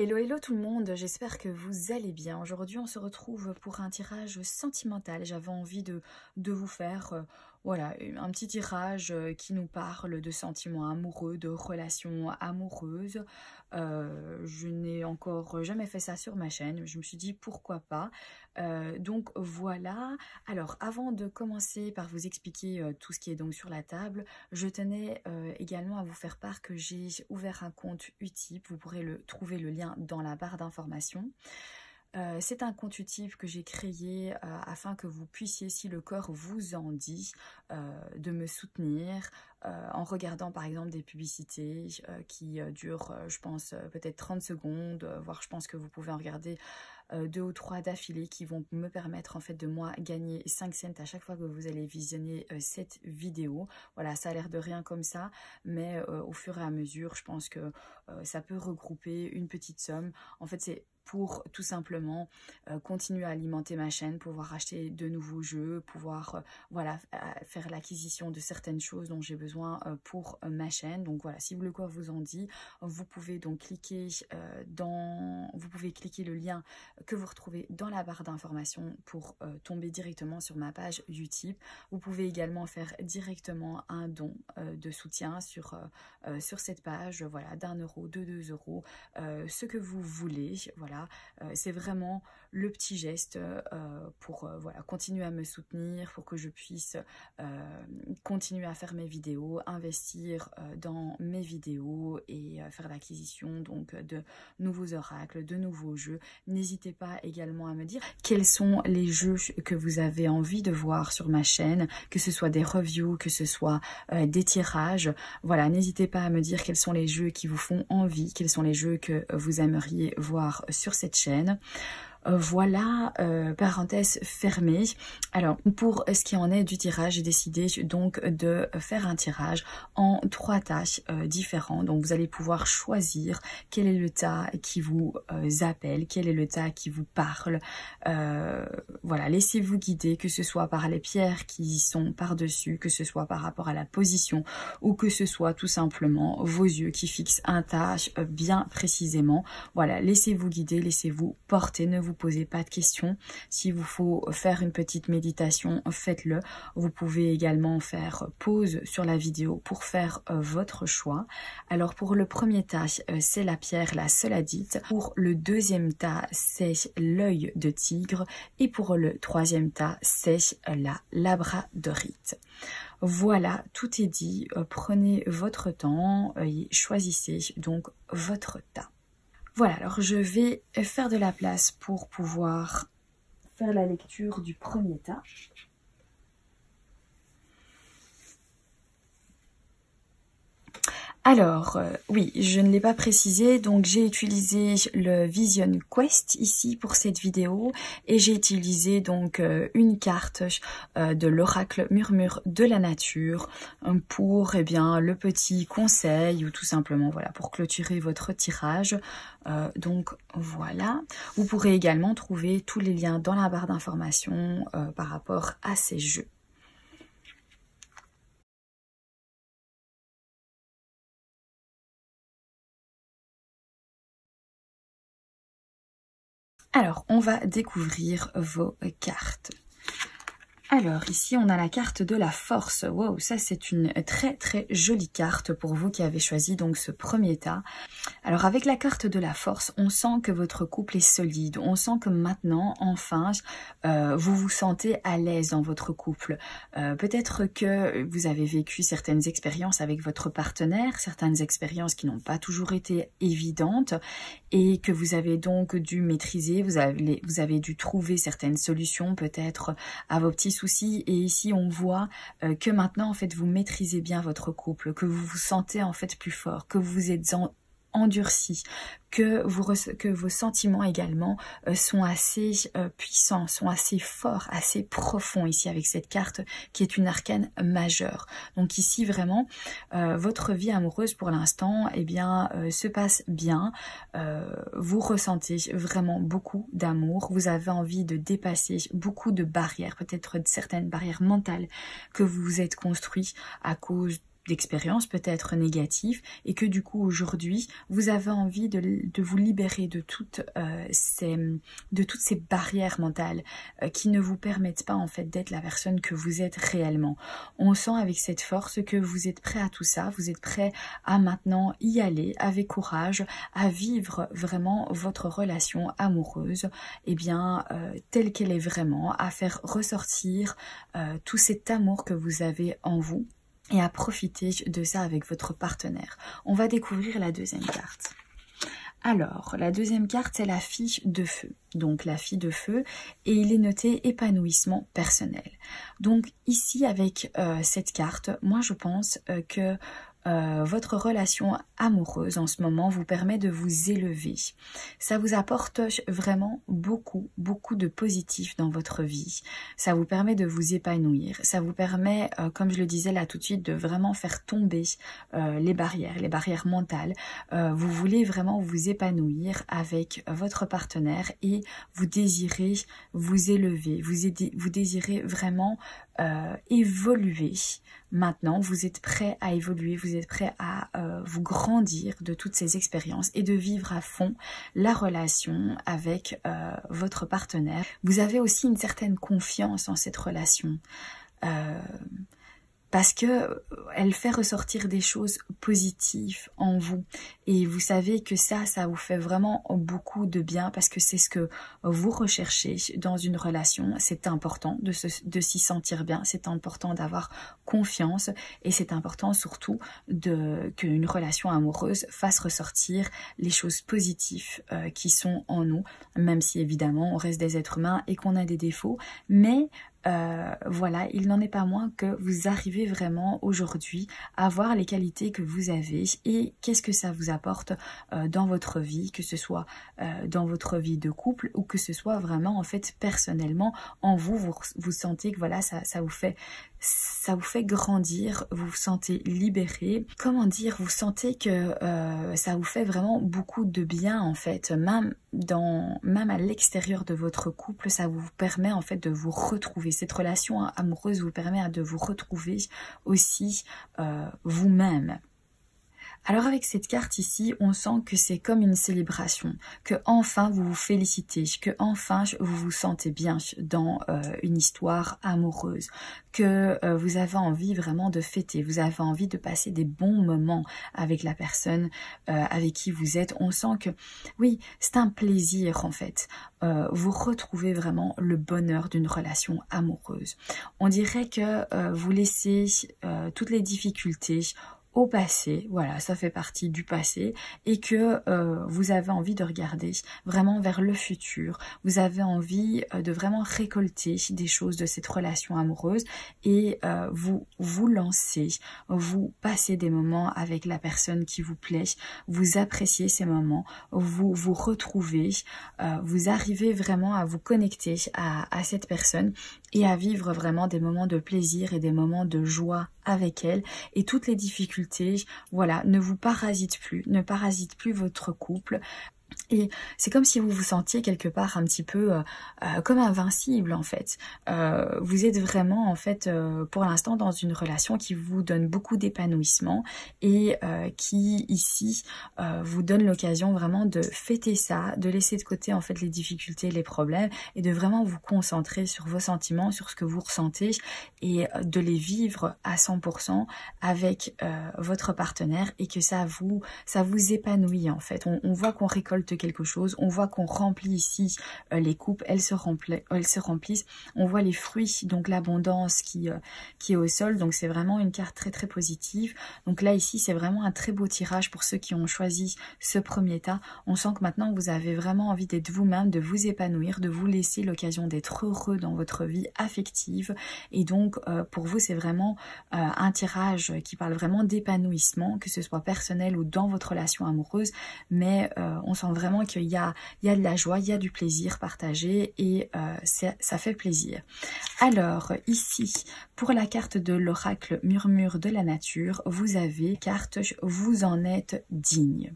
Hello hello tout le monde, j'espère que vous allez bien. Aujourd'hui on se retrouve pour un tirage sentimental. J'avais envie de vous faire voilà, un petit tirage qui nous parle de sentiments amoureux, de relations amoureuses. Je n'ai encore jamais fait ça sur ma chaîne, je me suis dit pourquoi pas. Donc voilà, alors avant de commencer par vous expliquer tout ce qui est donc sur la table, je tenais également à vous faire part que j'ai ouvert un compte Utip. Vous pourrez trouver le lien dans la barre d'informations. C'est un compte Utip que j'ai créé afin que vous puissiez, si le cœur vous en dit, de me soutenir en regardant par exemple des publicités qui durent, je pense, peut-être 30 secondes, voire je pense que vous pouvez en regarder 2 ou 3 d'affilée qui vont me permettre en fait de moi gagner 5 cents à chaque fois que vous allez visionner cette vidéo. Voilà, ça a l'air de rien comme ça, mais au fur et à mesure, je pense que ça peut regrouper une petite somme. En fait, c'est pour tout simplement continuer à alimenter ma chaîne, pouvoir acheter de nouveaux jeux, pouvoir voilà, faire l'acquisition de certaines choses dont j'ai besoin pour ma chaîne. Donc voilà, si le corps vous en dit, vous pouvez donc cliquer vous pouvez cliquer le lien que vous retrouvez dans la barre d'informations pour tomber directement sur ma page Utip. Vous pouvez également faire directement un don de soutien sur cette page, voilà, d'1 euro, de 2 euros, ce que vous voulez. Voilà, c'est vraiment le petit geste pour voilà, continuer à me soutenir, pour que je puisse continuer à faire mes vidéos, investir dans mes vidéos et faire l'acquisition donc de nouveaux oracles, de nouveaux jeux. N'hésitez pas également à me dire quels sont les jeux que vous avez envie de voir sur ma chaîne, que ce soit des reviews, que ce soit des tirages. Voilà, n'hésitez pas à me dire quels sont les jeux qui vous font envie, quels sont les jeux que vous aimeriez voir sur cette chaîne. Voilà, parenthèse fermée. Alors, pour ce qui en est du tirage, j'ai décidé donc de faire un tirage en 3 tas différents. Donc, vous allez pouvoir choisir quel est le tas qui vous appelle, quel est le tas qui vous parle. Voilà, laissez-vous guider, que ce soit par les pierres qui sont par-dessus, que ce soit par rapport à la position, ou que ce soit tout simplement vos yeux qui fixent un tas bien précisément. Voilà, laissez-vous guider, laissez-vous porter, ne vous posez pas de questions. S'il vous faut faire une petite méditation, faites-le. Vous pouvez également faire pause sur la vidéo pour faire votre choix. Alors pour le premier tas, c'est la pierre, la seladite. Pour le deuxième tas, c'est l'œil de tigre. Et pour le troisième tas, c'est la labradorite. Voilà, tout est dit. Prenez votre temps et choisissez donc votre tas. Voilà, alors je vais faire de la place pour pouvoir faire la lecture du premier tas. Alors, oui, je ne l'ai pas précisé, donc j'ai utilisé le Vision Quest ici pour cette vidéo et j'ai utilisé donc une carte de l'oracle Murmure de la Nature pour le petit conseil ou tout simplement voilà pour clôturer votre tirage. Donc voilà, vous pourrez également trouver tous les liens dans la barre d'informations par rapport à ces jeux. Alors, on va découvrir vos cartes. Alors, ici, on a la carte de la force. Wow, ça, c'est une très, très jolie carte pour vous qui avez choisi donc ce premier tas. Alors, avec la carte de la force, on sent que votre couple est solide. On sent que maintenant, enfin, vous vous sentez à l'aise dans votre couple. Peut-être que vous avez vécu certaines expériences avec votre partenaire, certaines expériences qui n'ont pas toujours été évidentes et que vous avez donc dû maîtriser. Vous avez dû trouver certaines solutions peut-être à vos petits soucis, et ici on voit que maintenant en fait vous maîtrisez bien votre couple, que vous vous sentez en fait plus fort, que vous êtes endurci, que vos sentiments également sont assez puissants, sont assez forts, assez profonds ici avec cette carte qui est une arcane majeure. Donc ici vraiment votre vie amoureuse pour l'instant se passe bien, vous ressentez vraiment beaucoup d'amour, vous avez envie de dépasser beaucoup de barrières, peut-être certaines barrières mentales que vous vous êtes construites à cause d'expériences peut-être négatives et que du coup aujourd'hui vous avez envie de vous libérer de toutes ces barrières mentales qui ne vous permettent pas en fait d'être la personne que vous êtes réellement. On sent avec cette force que vous êtes prêt à tout ça, vous êtes prêt à maintenant y aller avec courage, à vivre vraiment votre relation amoureuse telle qu'elle est vraiment, à faire ressortir tout cet amour que vous avez en vous et à profiter de ça avec votre partenaire. On va découvrir la deuxième carte. Alors, la deuxième carte, c'est la fille de feu. Donc, la fille de feu, et il est noté épanouissement personnel. Donc, ici, avec cette carte, moi, je pense que votre relation amoureuse en ce moment vous permet de vous élever. Ça vous apporte vraiment beaucoup de positif dans votre vie. Ça vous permet de vous épanouir. Ça vous permet, comme je le disais là tout de suite, de vraiment faire tomber les barrières mentales. Vous voulez vraiment vous épanouir avec votre partenaire et vous désirez vous élever. Vous désirez vraiment évoluer. Maintenant, vous êtes prêt à évoluer, vous êtes prêt à vous grandir de toutes ces expériences et de vivre à fond la relation avec votre partenaire. Vous avez aussi une certaine confiance en cette relation. Parce que elle fait ressortir des choses positives en vous. Et vous savez que ça vous fait vraiment beaucoup de bien parce que c'est ce que vous recherchez dans une relation. C'est important de s'y sentir bien, c'est important d'avoir confiance et c'est important surtout qu'une relation amoureuse fasse ressortir les choses positives qui sont en nous, même si évidemment on reste des êtres humains et qu'on a des défauts, mais voilà, il n'en est pas moins que vous arrivez vraiment aujourd'hui à voir les qualités que vous avez et qu'est-ce que ça vous apporte dans votre vie, que ce soit dans votre vie de couple ou que ce soit vraiment en fait personnellement en vous sentez que voilà ça vous fait grandir, vous vous sentez libéré, comment dire, vous sentez que ça vous fait vraiment beaucoup de bien en fait, même à l'extérieur de votre couple, ça vous permet en fait de vous retrouver, cette relation amoureuse vous permet de vous retrouver aussi vous-même. Alors avec cette carte ici, on sent que c'est comme une célébration, que enfin vous vous félicitez, que enfin vous vous sentez bien dans une histoire amoureuse, que vous avez envie vraiment de fêter, vous avez envie de passer des bons moments avec la personne avec qui vous êtes. On sent que oui, c'est un plaisir en fait. Vous retrouvez vraiment le bonheur d'une relation amoureuse. On dirait que vous laissez toutes les difficultés au passé, voilà, ça fait partie du passé et que vous avez envie de regarder vraiment vers le futur, vous avez envie de vraiment récolter des choses de cette relation amoureuse et vous lancez, vous passez des moments avec la personne qui vous plaît, vous appréciez ces moments, vous vous retrouvez, vous arrivez vraiment à vous connecter à cette personne et à vivre vraiment des moments de plaisir et des moments de joie avec elle, et toutes les difficultés, voilà, ne vous parasitent plus, ne parasitent plus votre couple. Et c'est comme si vous vous sentiez quelque part un petit peu comme invincible en fait. Vous êtes vraiment en fait pour l'instant dans une relation qui vous donne beaucoup d'épanouissement et qui ici vous donne l'occasion vraiment de fêter ça, de laisser de côté en fait les difficultés, les problèmes et de vraiment vous concentrer sur vos sentiments, sur ce que vous ressentez et de les vivre à 100% avec votre partenaire et que ça vous épanouit en fait. On voit qu'on récolte quelque chose, on voit qu'on remplit ici les coupes, elles se remplissent, on voit les fruits, donc l'abondance qui est au sol, donc c'est vraiment une carte très très positive. Donc là ici c'est vraiment un très beau tirage pour ceux qui ont choisi ce premier tas. On sent que maintenant vous avez vraiment envie d'être vous-même, de vous épanouir, de vous laisser l'occasion d'être heureux dans votre vie affective et donc pour vous c'est vraiment un tirage qui parle vraiment d'épanouissement, que ce soit personnel ou dans votre relation amoureuse, mais on sent vraiment qu'il y a de la joie, il y a du plaisir partagé et ça fait plaisir. Alors ici, pour la carte de l'oracle Murmure de la nature, vous avez carte « Vous en êtes digne ».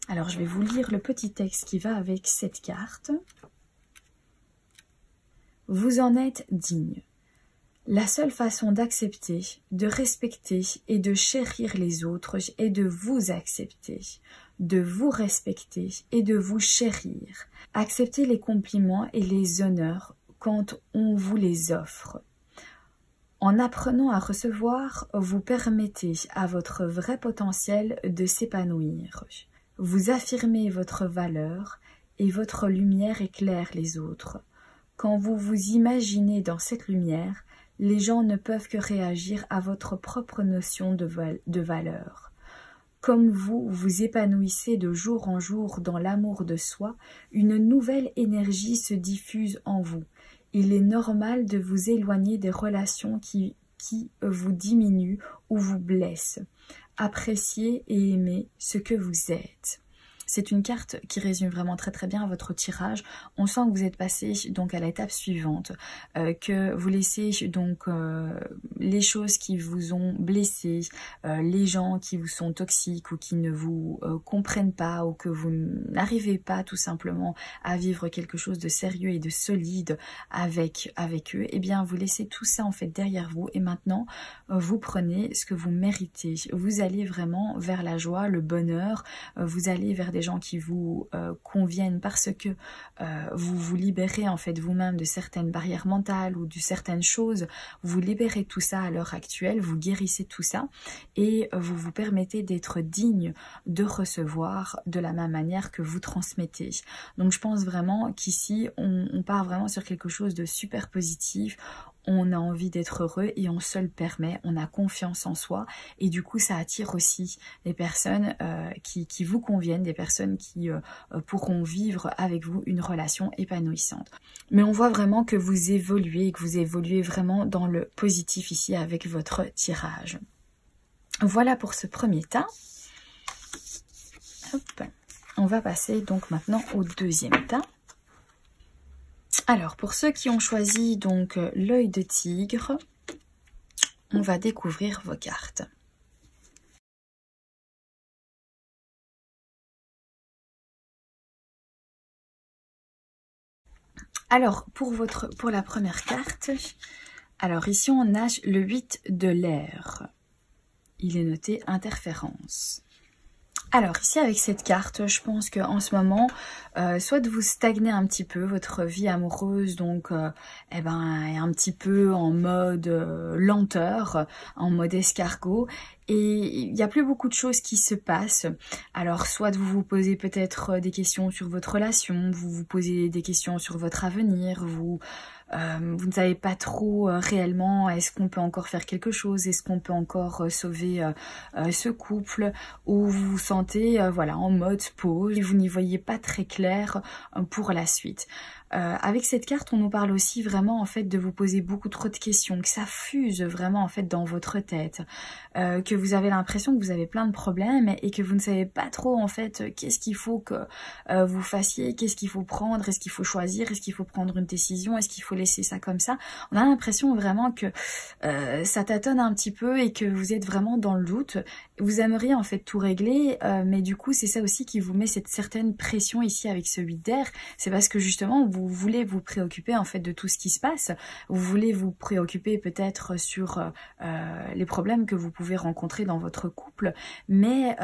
Alors je vais vous lire le petit texte qui va avec cette carte. Vous en êtes digne. La seule façon d'accepter, de respecter et de chérir les autres est de vous accepter, de vous respecter et de vous chérir. Acceptez les compliments et les honneurs quand on vous les offre. En apprenant à recevoir, vous permettez à votre vrai potentiel de s'épanouir. Vous affirmez votre valeur et votre lumière éclaire les autres. Quand vous vous imaginez dans cette lumière, les gens ne peuvent que réagir à votre propre notion de valeur. Comme vous vous épanouissez de jour en jour dans l'amour de soi, une nouvelle énergie se diffuse en vous. Il est normal de vous éloigner des relations qui vous diminuent ou vous blessent. Appréciez et aimez ce que vous êtes. C'est une carte qui résume vraiment très très bien votre tirage. On sent que vous êtes passé donc à l'étape suivante, que vous laissez donc les choses qui vous ont blessé, les gens qui vous sont toxiques ou qui ne vous comprennent pas ou que vous n'arrivez pas tout simplement à vivre quelque chose de sérieux et de solide avec eux. Eh bien vous laissez tout ça en fait derrière vous et maintenant vous prenez ce que vous méritez. Vous allez vraiment vers la joie, le bonheur, vous allez vers des gens qui vous conviennent parce que vous vous libérez en fait vous-même de certaines barrières mentales ou de certaines choses, vous libérez tout ça à l'heure actuelle, vous guérissez tout ça et vous vous permettez d'être digne de recevoir de la même manière que vous transmettez. Donc je pense vraiment qu'ici on part vraiment sur quelque chose de super positif. On a envie d'être heureux et on se le permet, on a confiance en soi et du coup ça attire aussi des personnes qui vous conviennent, des personnes qui pourront vivre avec vous une relation épanouissante. Mais on voit vraiment que vous évoluez et que vous évoluez vraiment dans le positif ici avec votre tirage. Voilà pour ce premier tas. Hop. On va passer donc maintenant au deuxième tas. Alors, pour ceux qui ont choisi donc l'œil de tigre, on va découvrir vos cartes. Alors, pour la première carte, alors ici on a le 8 de l'air. Il est noté interférence. Alors ici avec cette carte, je pense qu'en ce moment, soit vous stagnez un petit peu votre vie amoureuse, donc est un petit peu en mode lenteur, en mode escargot, et il n'y a plus beaucoup de choses qui se passent. Alors soit vous vous posez peut-être des questions sur votre relation, vous vous posez des questions sur votre avenir, vous ne savez pas trop réellement est-ce qu'on peut encore faire quelque chose, est-ce qu'on peut encore sauver ce couple, ou vous vous sentez voilà, en mode pause, vous n'y voyez pas très clair pour la suite. Avec cette carte, on nous parle aussi vraiment en fait de vous poser beaucoup trop de questions, que ça fuse vraiment en fait dans votre tête, que vous avez l'impression que vous avez plein de problèmes et que vous ne savez pas trop en fait qu'est-ce qu'il faut que vous fassiez, qu'est-ce qu'il faut prendre, est-ce qu'il faut choisir, est-ce qu'il faut prendre une décision, est-ce qu'il faut laisser ça comme ça. On a l'impression vraiment que ça tâtonne un petit peu et que vous êtes vraiment dans le doute. Vous aimeriez en fait tout régler, mais du coup c'est ça aussi qui vous met cette certaine pression ici avec ce 8 d'air. C'est parce que justement vous voulez vous préoccuper en fait de tout ce qui se passe, vous voulez vous préoccuper peut-être sur les problèmes que vous pouvez rencontrer dans votre couple, mais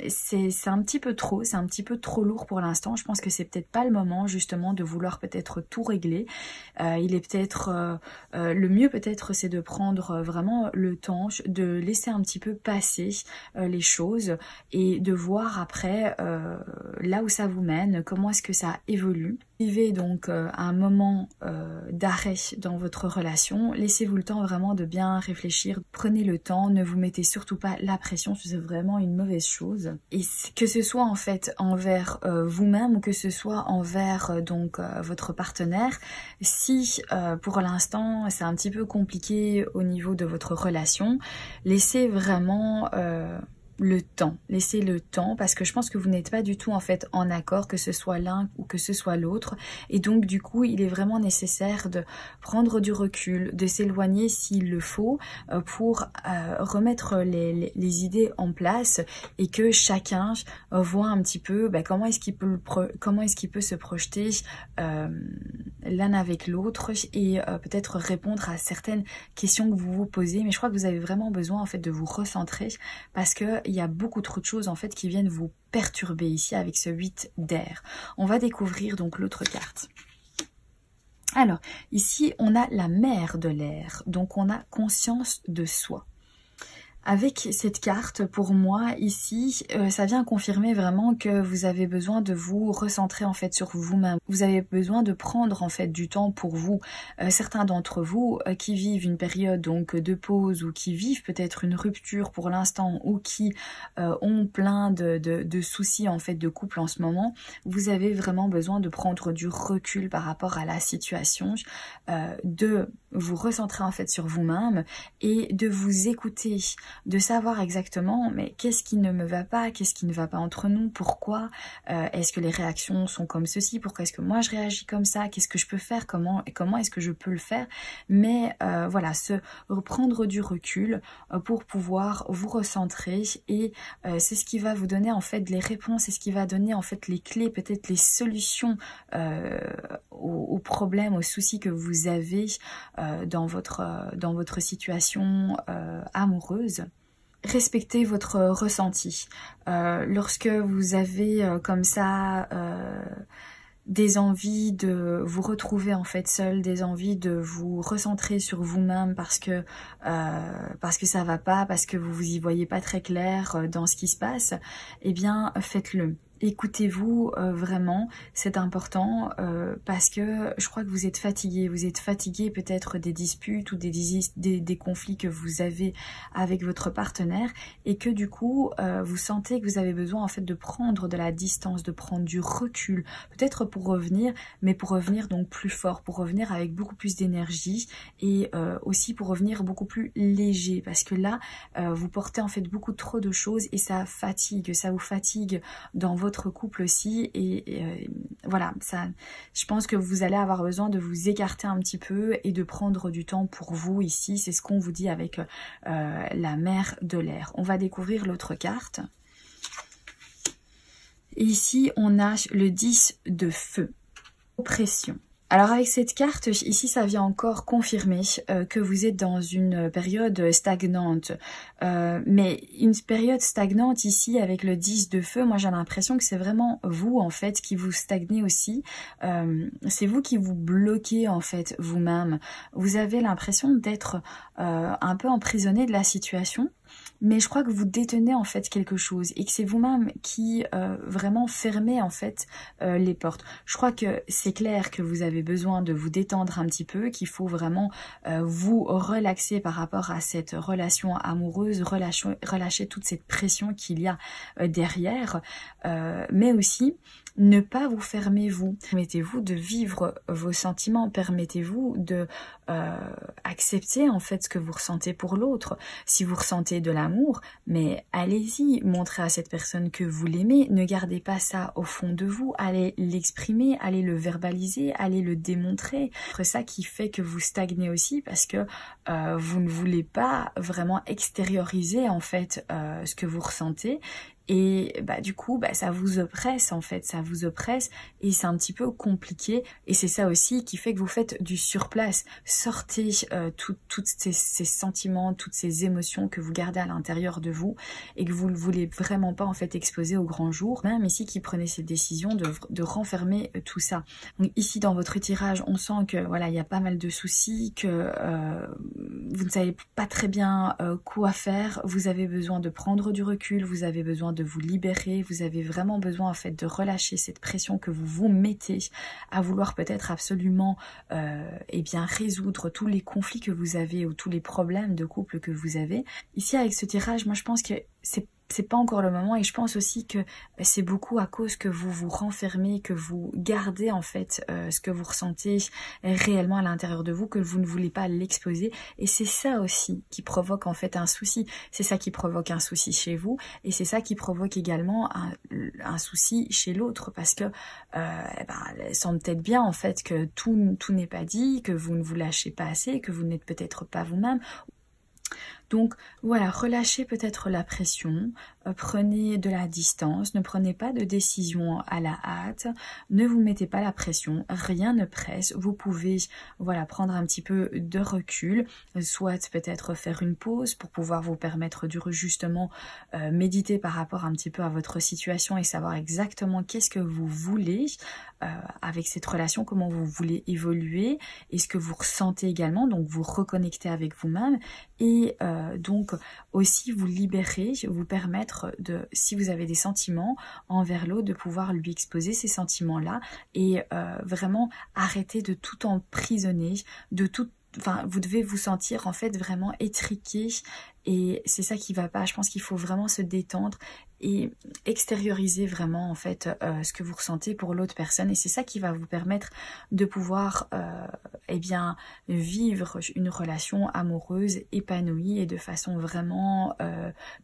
c'est un petit peu trop, c'est un petit peu trop lourd pour l'instant. Je pense que c'est peut-être pas le moment justement de vouloir peut-être tout régler. Il est peut-être le mieux peut-être c'est de prendre vraiment le temps, de laisser un petit peu passer les choses et de voir après là où ça vous mène, comment est-ce que ça évolue. Vivez donc un moment d'arrêt dans votre relation, laissez-vous le temps vraiment de bien réfléchir, prenez le temps, ne vous mettez surtout pas la pression, c'est vraiment une mauvaise chose. Et que ce soit en fait envers vous-même ou que ce soit envers donc votre partenaire, si pour l'instant c'est un petit peu compliqué au niveau de votre relation, laissez vraiment le temps, laissez le temps, parce que je pense que vous n'êtes pas du tout en fait en accord, que ce soit l'un ou que ce soit l'autre, et donc du coup il est vraiment nécessaire de prendre du recul, de s'éloigner s'il le faut, pour remettre les idées en place, et que chacun voit un petit peu comment est-ce qu'il peut se projeter l'un avec l'autre, et peut-être répondre à certaines questions que vous vous posez. Mais je crois que vous avez vraiment besoin en fait de vous recentrer, parce que il y a beaucoup trop de choses en fait qui viennent vous perturber ici avec ce 8 d'air. On va découvrir donc l'autre carte. Alors, ici, on a la mère de l'air, donc on a conscience de soi. Avec cette carte, pour moi, ici, ça vient confirmer vraiment que vous avez besoin de vous recentrer en fait sur vous-même. Vous avez besoin de prendre en fait du temps pour vous. Certains d'entre vous qui vivent une période donc de pause, ou qui vivent peut-être une rupture pour l'instant, ou qui ont plein de soucis en fait de couple en ce moment, vous avez vraiment besoin de prendre du recul par rapport à la situation, de vous recentrer en fait sur vous-même et de vous écouter, de savoir exactement mais qu'est-ce qui ne me va pas, qu'est-ce qui ne va pas entre nous, pourquoi est-ce que les réactions sont comme ceci, pourquoi est-ce que moi je réagis comme ça, qu'est-ce que je peux faire, comment est-ce que je peux le faire. Mais voilà, se reprendre du recul pour pouvoir vous recentrer, et c'est ce qui va vous donner en fait les réponses, c'est ce qui va donner en fait les clés, peut-être les solutions aux problèmes, aux soucis que vous avez dans votre situation amoureuse. Respectez votre ressenti. Lorsque vous avez comme ça des envies de vous retrouver en fait seul, des envies de vous recentrer sur vous-même parce que ça va pas, parce que vous y voyez pas très clair dans ce qui se passe, eh bien faites-le. Écoutez-vous vraiment, c'est important, parce que je crois que vous êtes fatigué peut-être des disputes ou des conflits que vous avez avec votre partenaire, et que du coup vous sentez que vous avez besoin en fait de prendre de la distance, de prendre du recul, peut-être pour revenir, mais pour revenir donc plus fort, pour revenir avec beaucoup plus d'énergie, et aussi pour revenir beaucoup plus léger, parce que là vous portez en fait beaucoup trop de choses et ça vous fatigue dans votre couple aussi, et voilà, ça, je pense que vous allez avoir besoin de vous écarter un petit peu et de prendre du temps pour vous ici. C'est ce qu'on vous dit avec la mère de l'air. On va découvrir l'autre carte. Et ici on a le 10 de feu, oppression. Alors avec cette carte, ici ça vient encore confirmer que vous êtes dans une période stagnante. Mais une période stagnante ici avec le 10 de feu, moi j'ai l'impression que c'est vraiment vous en fait qui vous stagnez aussi. C'est vous qui vous bloquez en fait vous-même. Vous avez l'impression d'être un peu emprisonné de la situation. Mais je crois que vous détenez en fait quelque chose, et que c'est vous-même qui vraiment fermez en fait les portes. Je crois que c'est clair que vous avez besoin de vous détendre un petit peu, qu'il faut vraiment vous relaxer par rapport à cette relation amoureuse, relâcher toute cette pression qu'il y a derrière, mais aussi ne pas vous fermer vous. Permettez-vous de vivre vos sentiments, permettez-vous de accepter en fait ce que vous ressentez pour l'autre. Si vous ressentez de l'amour, mais allez-y, montrez à cette personne que vous l'aimez, ne gardez pas ça au fond de vous, allez l'exprimer, allez le verbaliser, allez le démontrer. C'est ça qui fait que vous stagnez aussi, parce que vous ne voulez pas vraiment extérioriser en fait ce que vous ressentez. Et du coup, ça vous oppresse en fait, ça vous oppresse, et c'est un petit peu compliqué. Et c'est ça aussi qui fait que vous faites du surplace. Sortez tous ces sentiments, toutes ces émotions que vous gardez à l'intérieur de vous et que vous ne voulez vraiment pas en fait exposer au grand jour. Même ici qui prenez cette décision de renfermer tout ça. Donc ici dans votre tirage, on sent que voilà, il y a pas mal de soucis, que vous ne savez pas très bien quoi faire. Vous avez besoin de prendre du recul, vous avez besoin de vous libérer, vous avez vraiment besoin en fait de relâcher cette pression que vous vous mettez à vouloir peut-être absolument résoudre tous les conflits que vous avez ou tous les problèmes de couple que vous avez. Ici avec ce tirage, moi je pense que c'est c'est pas encore le moment, et je pense aussi que c'est beaucoup à cause que vous vous renfermez, que vous gardez en fait ce que vous ressentez réellement à l'intérieur de vous, que vous ne voulez pas l'exposer, et c'est ça aussi qui provoque en fait un souci, c'est ça qui provoque un souci chez vous, et c'est ça qui provoque également un souci chez l'autre, parce que elle sent peut-être bien en fait que tout n'est pas dit, que vous ne vous lâchez pas assez, que vous n'êtes peut-être pas vous-même. Donc voilà, relâchez peut-être la pression, prenez de la distance, ne prenez pas de décision à la hâte, ne vous mettez pas la pression, rien ne presse, vous pouvez voilà, prendre un petit peu de recul, soit peut-être faire une pause pour pouvoir vous permettre de justement méditer par rapport un petit peu à votre situation et savoir exactement qu'est-ce que vous voulez avec cette relation, comment vous voulez évoluer et ce que vous ressentez également, donc vous reconnecter avec vous-même et donc aussi vous libérer, vous permettre de, si vous avez des sentiments envers l'autre, de pouvoir lui exposer ces sentiments-là et vraiment arrêter de tout emprisonner, de tout, enfin vous devez vous sentir en fait vraiment étriqué et c'est ça qui va pas. Je pense qu'il faut vraiment se détendre et extérioriser vraiment en fait ce que vous ressentez pour l'autre personne et c'est ça qui va vous permettre de pouvoir eh bien vivre une relation amoureuse épanouie et de façon vraiment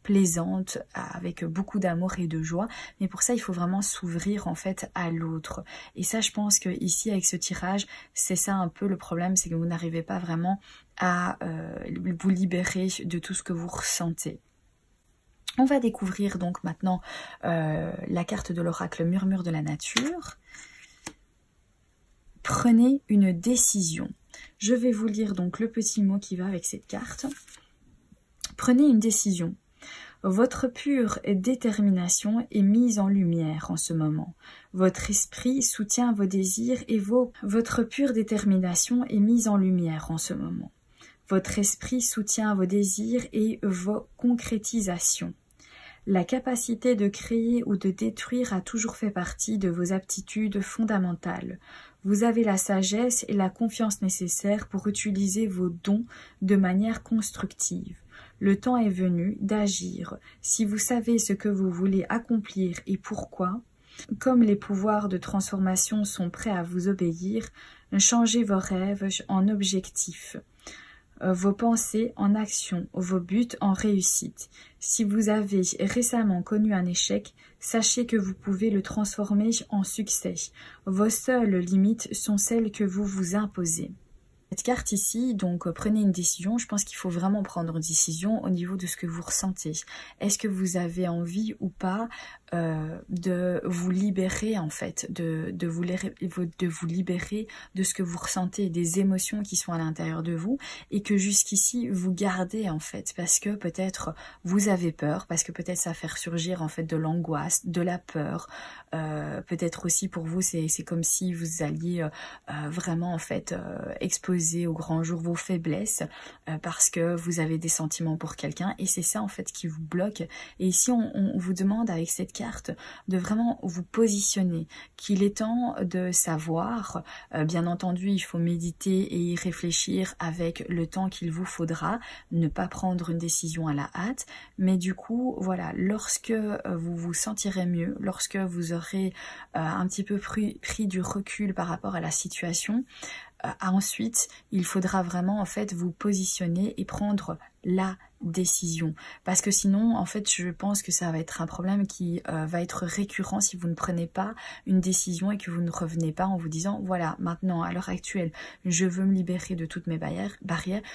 plaisante avec beaucoup d'amour et de joie, mais pour ça il faut vraiment s'ouvrir en fait à l'autre et ça je pense que ici avec ce tirage c'est ça un peu le problème, c'est que vous n'arrivez pas vraiment à vous libérer de tout ce que vous ressentez. On va découvrir donc maintenant la carte de l'oracle Murmure de la nature. Prenez une décision. Je vais vous lire donc le petit mot qui va avec cette carte. Prenez une décision. Votre pure détermination est mise en lumière en ce moment. Votre esprit soutient vos désirs et votre pure détermination est mise en lumière en ce moment. Votre esprit soutient vos désirs et vos concrétisations. La capacité de créer ou de détruire a toujours fait partie de vos aptitudes fondamentales. Vous avez la sagesse et la confiance nécessaires pour utiliser vos dons de manière constructive. Le temps est venu d'agir. Si vous savez ce que vous voulez accomplir et pourquoi, comme les pouvoirs de transformation sont prêts à vous obéir, changez vos rêves en objectifs. Vos pensées en action, vos buts en réussite. Si vous avez récemment connu un échec, sachez que vous pouvez le transformer en succès. Vos seules limites sont celles que vous vous imposez. Cette carte ici, donc prenez une décision. Je pense qu'il faut vraiment prendre une décision au niveau de ce que vous ressentez. Est-ce que vous avez envie ou pas de vous libérer en fait, de vous libérer de ce que vous ressentez, des émotions qui sont à l'intérieur de vous et que jusqu'ici vous gardez en fait parce que peut-être vous avez peur, parce que peut-être ça va faire surgir en fait de l'angoisse, de la peur. Peut-être aussi pour vous c'est comme si vous alliez vraiment en fait exposer au grand jour vos faiblesses parce que vous avez des sentiments pour quelqu'un et c'est ça en fait qui vous bloque. Et ici on vous demande avec cette carte de vraiment vous positionner, qu'il est temps de savoir, bien entendu il faut méditer et y réfléchir avec le temps qu'il vous faudra, ne pas prendre une décision à la hâte, mais du coup voilà, lorsque vous vous sentirez mieux, lorsque vous aurez un petit peu pris du recul par rapport à la situation, ensuite il faudra vraiment en fait vous positionner et prendre la décision, parce que sinon en fait je pense que ça va être un problème qui va être récurrent si vous ne prenez pas une décision et que vous ne revenez pas en vous disant voilà, maintenant à l'heure actuelle je veux me libérer de toutes mes barrières,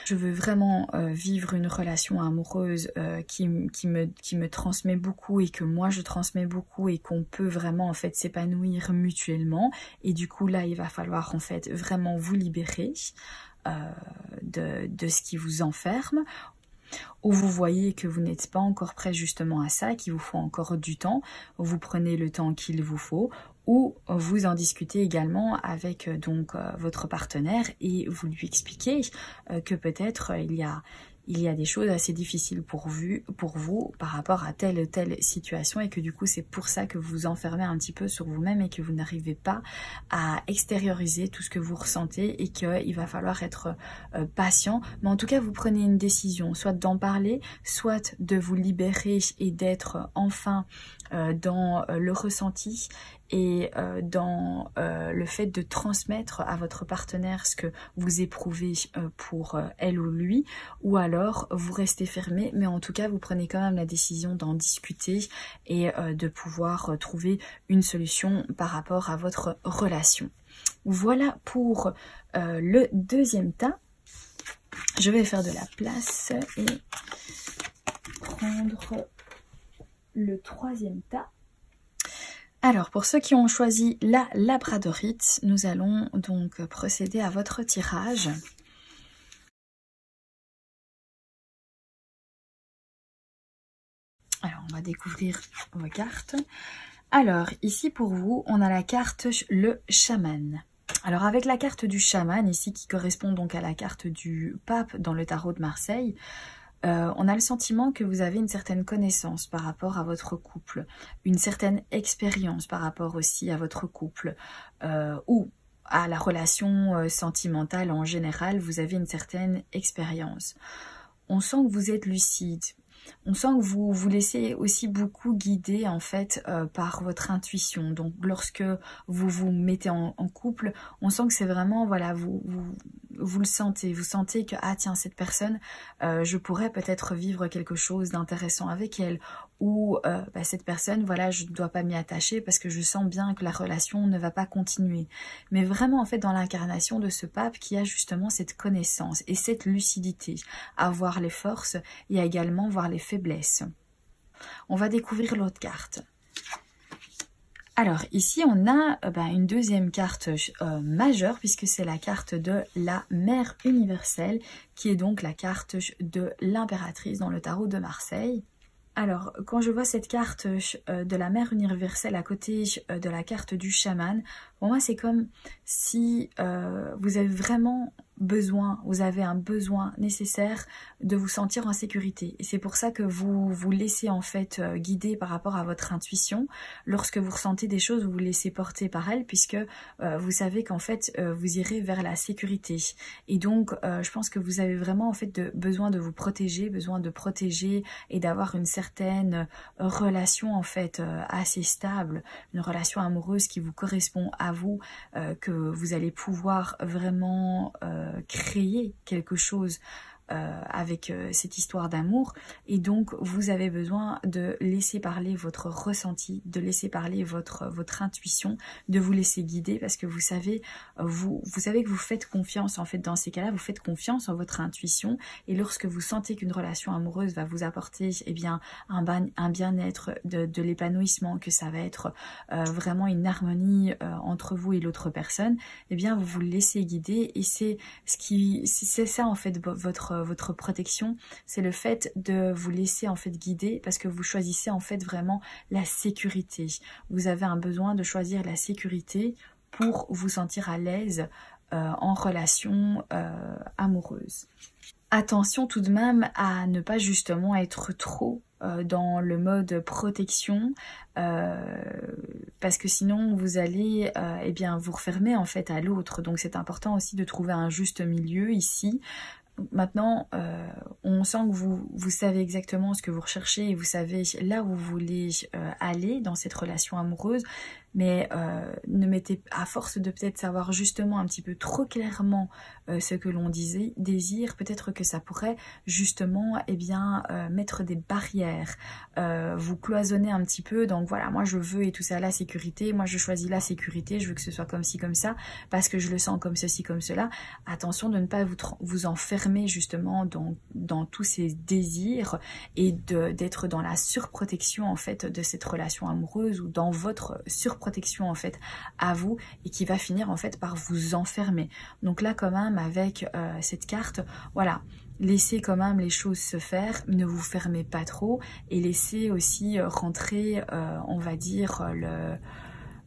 je veux vraiment vivre une relation amoureuse qui me transmet beaucoup et que moi je transmets beaucoup et qu'on peut vraiment en fait s'épanouir mutuellement, et du coup là il va falloir en fait vraiment vous libérer de ce qui vous enferme, ou vous voyez que vous n'êtes pas encore prêt justement à ça, qu'il vous faut encore du temps, vous prenez le temps qu'il vous faut, ou vous en discutez également avec donc votre partenaire et vous lui expliquez que peut-être il y a il y a des choses assez difficiles pour vous par rapport à telle ou telle situation et que du coup c'est pour ça que vous vous enfermez un petit peu sur vous-même et que vous n'arrivez pas à extérioriser tout ce que vous ressentez et qu'il va falloir être patient. Mais en tout cas vous prenez une décision, soit d'en parler, soit de vous libérer et d'être enfin dans le ressenti et dans le fait de transmettre à votre partenaire ce que vous éprouvez pour elle ou lui, ou alors vous restez fermé, mais en tout cas vous prenez quand même la décision d'en discuter et de pouvoir trouver une solution par rapport à votre relation. Voilà pour le deuxième tas. Je vais faire de la place et prendre le troisième tas. Alors, pour ceux qui ont choisi la labradorite, nous allons donc procéder à votre tirage. Alors, on va découvrir vos cartes. Alors, ici pour vous, on a la carte le chaman. Alors, avec la carte du chaman, ici qui correspond donc à la carte du pape dans le tarot de Marseille, on a le sentiment que vous avez une certaine connaissance par rapport à votre couple, une certaine expérience par rapport aussi à votre couple, ou à la relation sentimentale en général, vous avez une certaine expérience. On sent que vous êtes lucide. On sent que vous vous laissez aussi beaucoup guider en fait par votre intuition. Donc lorsque vous vous mettez en couple, on sent que c'est vraiment, voilà, vous le sentez. Vous sentez que, ah tiens, cette personne, je pourrais peut-être vivre quelque chose d'intéressant avec elle. Ou cette personne, voilà, je ne dois pas m'y attacher parce que je sens bien que la relation ne va pas continuer. Mais vraiment, en fait, dans l'incarnation de ce pape qui a justement cette connaissance et cette lucidité à voir les forces et à également voir les faiblesses. On va découvrir l'autre carte. Alors, ici, on a une deuxième carte majeure, puisque c'est la carte de la mère universelle, qui est donc la carte de l'impératrice dans le tarot de Marseille. Alors, quand je vois cette carte de la mère universelle à côté de la carte du chaman, pour moi, c'est comme si vous avez vraiment besoin, vous avez un besoin nécessaire de vous sentir en sécurité. Et c'est pour ça que vous vous laissez en fait guider par rapport à votre intuition. Lorsque vous ressentez des choses, vous vous laissez porter par elle, puisque vous savez qu'en fait, vous irez vers la sécurité. Et donc, je pense que vous avez vraiment en fait besoin de vous protéger, besoin de protéger et d'avoir une certaine relation en fait assez stable, une relation amoureuse qui vous correspond à vous, que vous allez pouvoir vraiment créer quelque chose avec cette histoire d'amour. Et donc vous avez besoin de laisser parler votre ressenti, de laisser parler votre intuition, de vous laisser guider, parce que vous savez que vous faites confiance en fait dans ces cas-là, vous faites confiance en votre intuition, et lorsque vous sentez qu'une relation amoureuse va vous apporter un bien-être, de l'épanouissement, que ça va être vraiment une harmonie entre vous et l'autre personne, et bien vous vous laissez guider. Et c'est ça en fait votre protection, c'est le fait de vous laisser en fait guider, parce que vous choisissez en fait vraiment la sécurité. Vous avez un besoin de choisir la sécurité pour vous sentir à l'aise en relation amoureuse. Attention tout de même à ne pas justement être trop dans le mode protection, parce que sinon vous allez vous refermer en fait à l'autre. Donc c'est important aussi de trouver un juste milieu ici. Maintenant, on sent que vous savez exactement ce que vous recherchez et vous savez là où vous voulez aller dans cette relation amoureuse, mais ne mettez, à force de peut-être savoir justement un petit peu trop clairement ce que l'on désire, peut-être que ça pourrait justement mettre des barrières, vous cloisonner un petit peu. Donc voilà, moi je veux et tout ça, la sécurité, moi je choisis la sécurité, je veux que ce soit comme ci comme ça parce que je le sens comme ceci comme cela. Attention de ne pas vous enfermer justement dans tous ces désirs et d'être dans la surprotection en fait de cette relation amoureuse, ou dans votre surprotection en fait à vous, et qui va finir en fait par vous enfermer. Donc là quand même avec cette carte, voilà, laissez quand même les choses se faire, ne vous fermez pas trop, et laissez aussi rentrer on va dire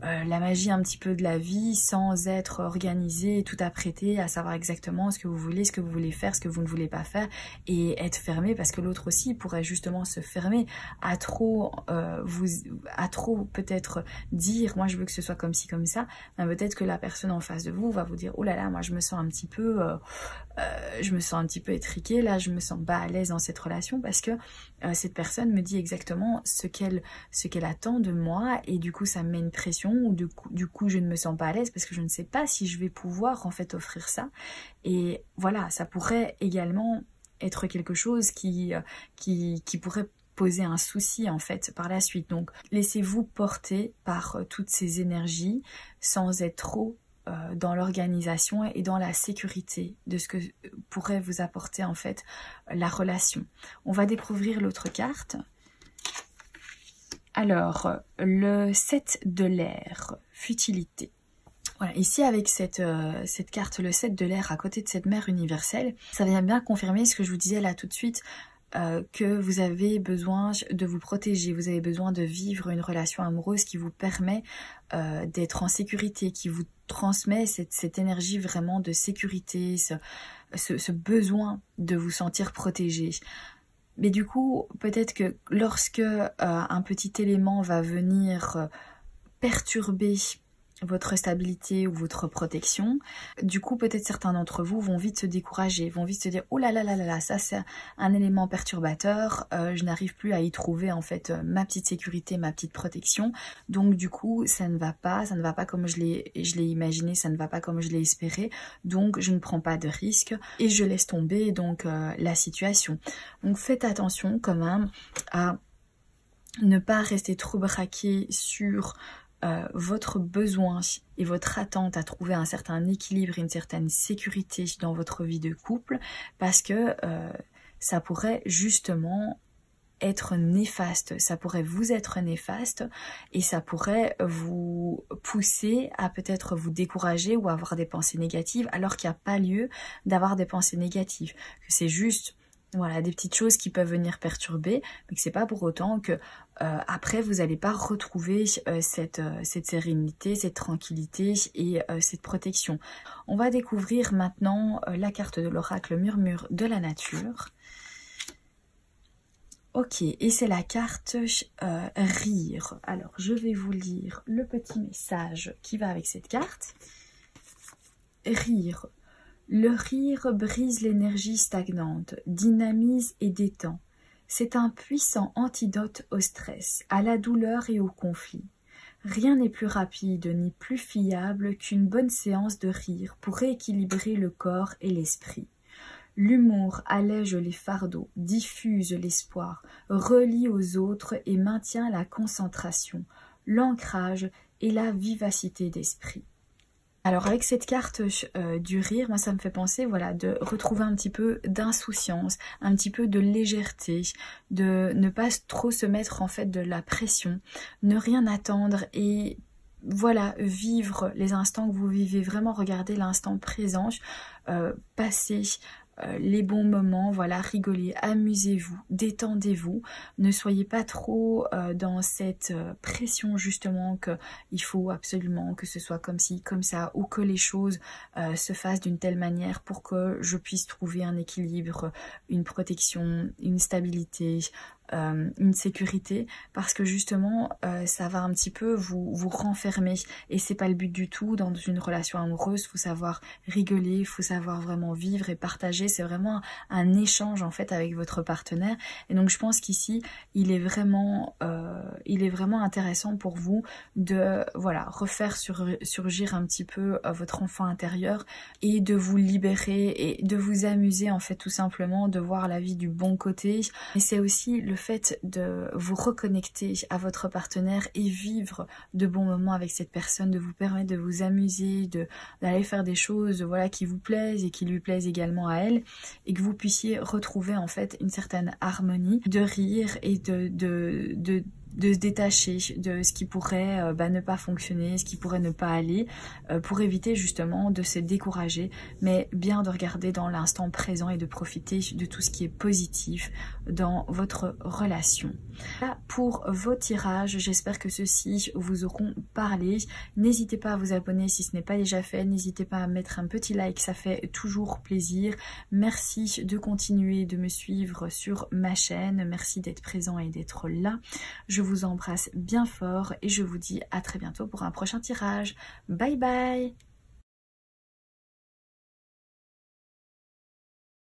la magie un petit peu de la vie sans être organisé, tout apprêté, à savoir exactement ce que vous voulez, ce que vous voulez faire, ce que vous ne voulez pas faire, et être fermé, parce que l'autre aussi pourrait justement se fermer à trop peut-être dire moi je veux que ce soit comme ci comme ça, mais peut-être que la personne en face de vous va vous dire oh là là, moi je me sens un petit peu étriquée, là je me sens pas à l'aise dans cette relation parce que cette personne me dit exactement ce qu'elle attend de moi, et du coup ça me met une pression, ou du coup je ne me sens pas à l'aise parce que je ne sais pas si je vais pouvoir en fait offrir ça. Et voilà, ça pourrait également être quelque chose qui pourrait poser un souci en fait par la suite. Donc laissez-vous porter par toutes ces énergies sans être trop dans l'organisation et dans la sécurité de ce que pourrait vous apporter en fait la relation. On va découvrir l'autre carte. Alors, le 7 de l'air, futilité. Voilà, ici avec cette carte, le 7 de l'air à côté de cette mère universelle, ça vient bien confirmer ce que je vous disais là tout de suite, que vous avez besoin de vous protéger, vous avez besoin de vivre une relation amoureuse qui vous permet d'être en sécurité, qui vous transmet cette énergie vraiment de sécurité, ce besoin de vous sentir protégé. Mais du coup, peut-être que lorsque un petit élément va venir perturber votre stabilité ou votre protection, du coup peut-être certains d'entre vous vont vite se décourager, vont vite se dire oh là là là là là, ça c'est un élément perturbateur, je n'arrive plus à y trouver en fait ma petite sécurité, ma petite protection, donc du coup ça ne va pas comme je l'ai imaginé, ça ne va pas comme je l'ai espéré, donc je ne prends pas de risque et je laisse tomber donc la situation. Donc faites attention quand même à ne pas rester trop braqué sur votre besoin et votre attente à trouver un certain équilibre et une certaine sécurité dans votre vie de couple, parce que ça pourrait justement être néfaste, ça pourrait vous être néfaste et ça pourrait vous pousser à peut-être vous décourager ou avoir des pensées négatives, alors qu'il n'y a pas lieu d'avoir des pensées négatives, que c'est juste voilà, des petites choses qui peuvent venir perturber, mais que c'est pas pour autant que après vous n'allez pas retrouver cette sérénité, cette tranquillité et cette protection. On va découvrir maintenant la carte de l'oracle Murmure de la nature. Ok, et c'est la carte rire. Alors je vais vous lire le petit message qui va avec cette carte. Rire. Le rire brise l'énergie stagnante, dynamise et détend. C'est un puissant antidote au stress, à la douleur et au conflit. Rien n'est plus rapide ni plus fiable qu'une bonne séance de rire pour rééquilibrer le corps et l'esprit. L'humour allège les fardeaux, diffuse l'espoir, relie aux autres et maintient la concentration, l'ancrage et la vivacité d'esprit. Alors avec cette carte du rire, moi ça me fait penser voilà, de retrouver un petit peu d'insouciance, un petit peu de légèreté, de ne pas trop se mettre en fait de la pression, ne rien attendre et voilà, vivre les instants que vous vivez, vraiment regarder l'instant présent, passer les bons moments, voilà, rigolez, amusez-vous, détendez-vous, ne soyez pas trop dans cette pression justement qu'il faut absolument que ce soit comme ci, comme ça, ou que les choses se fassent d'une telle manière pour que je puisse trouver un équilibre, une protection, une stabilité, une sécurité, parce que justement ça va un petit peu vous renfermer et c'est pas le but du tout. Dans une relation amoureuse, il faut savoir rigoler, il faut savoir vraiment vivre et partager, c'est vraiment un échange en fait avec votre partenaire, et donc je pense qu'ici il est vraiment intéressant pour vous de voilà refaire surgir un petit peu votre enfant intérieur et de vous libérer et de vous amuser en fait, tout simplement de voir la vie du bon côté. Et c'est aussi le fait de vous reconnecter à votre partenaire et vivre de bons moments avec cette personne, de vous permettre de vous amuser, d'aller faire des choses voilà, qui vous plaisent et qui lui plaisent également à elle, et que vous puissiez retrouver en fait une certaine harmonie, de rire et de se détacher de ce qui pourrait ne pas fonctionner, ce qui pourrait ne pas aller, pour éviter justement de se décourager, mais bien de regarder dans l'instant présent et de profiter de tout ce qui est positif dans votre relation. Voilà pour vos tirages, j'espère que ceux-ci vous auront parlé. N'hésitez pas à vous abonner si ce n'est pas déjà fait, n'hésitez pas à mettre un petit like, ça fait toujours plaisir. Merci de continuer de me suivre sur ma chaîne, merci d'être présent et d'être là. Je vous embrasse bien fort et je vous dis à très bientôt pour un prochain tirage. Bye bye!